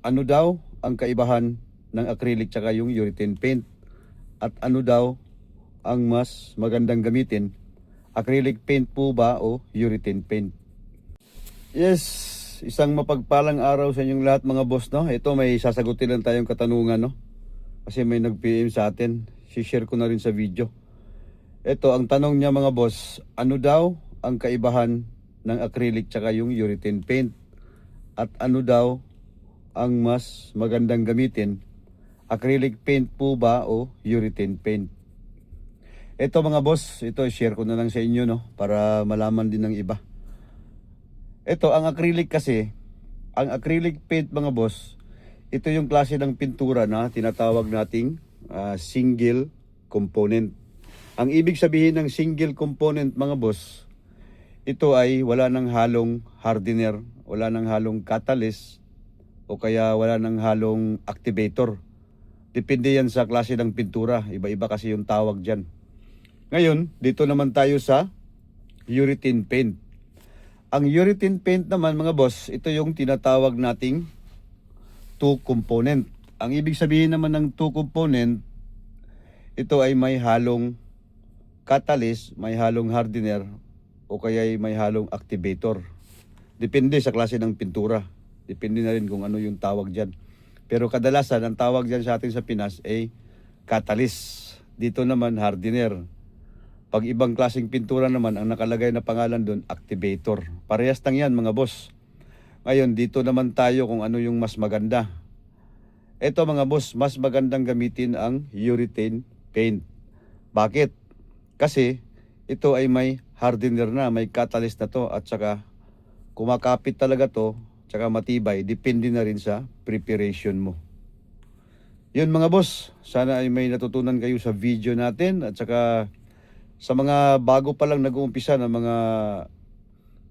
ano daw ang kaibahan ng acrylic tsaka yung urethane paint? At ano daw ang mas magandang gamitin? Acrylic paint po ba o urethane paint? Yes, isang mapagpalang araw sa inyong lahat mga boss, no? Ito may sasagutin lang tayong katanungan, no? Kasi may nag-PM sa atin. Si-share ko na rin sa video. Ito ang tanong niya mga boss, ano daw ang kaibahan ng acrylic tsaka yung urethane paint? At ano daw ang mas magandang gamitin? Acrylic paint po ba o urethane paint? Ito mga boss, ito share ko na lang sa inyo, no, para malaman din ng iba. Ito ang acrylic kasi, ang acrylic paint mga boss, ito yung klase ng pintura na tinatawag nating single component. Ang ibig sabihin ng single component mga boss, ito ay wala nang halong hardener, wala nang halong catalyst, o kaya wala nang halong activator. Depende yan sa klase ng pintura, iba-iba kasi yung tawag dyan. Ngayon, dito naman tayo sa urethane paint. Ang urethane paint naman mga boss, ito yung tinatawag nating two component. Ang ibig sabihin naman ng two component, ito ay may halong catalyst, may halong hardener, o kaya may halong activator. Depende sa klase ng pintura. Depende na rin kung ano yung tawag dyan. Pero kadalasan, ang tawag dyan sa atin sa Pinas ay catalyst. Dito naman, hardener. Pag ibang klaseng pintura naman, ang nakalagay na pangalan doon, activator. Parehas lang yan mga boss. Ngayon, dito naman tayo kung ano yung mas maganda. Ito mga boss, mas magandang gamitin ang urethane paint. Bakit? Kasi ito ay may hardener na, may catalyst na to, at saka kumakapit talaga to, tsaka matibay, depende na rin sa preparation mo. Yun mga boss, sana ay may natutunan kayo sa video natin, at saka sa mga bago pa lang nag-uumpisa ng mga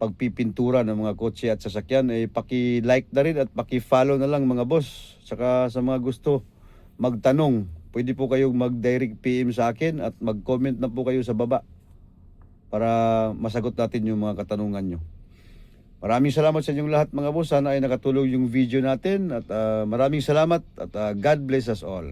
pagpipintura ng mga kotse at sasakyan, ay paki-like na rin at paki-follow na lang mga boss. Saka sa mga gusto magtanong, pwede po kayong mag-direct PM sa akin at mag-comment na po kayo sa baba para masagot natin yung mga katanungan nyo. Maraming salamat sa inyong lahat mga boss. Sana ay nakatulong yung video natin at maraming salamat at God bless us all.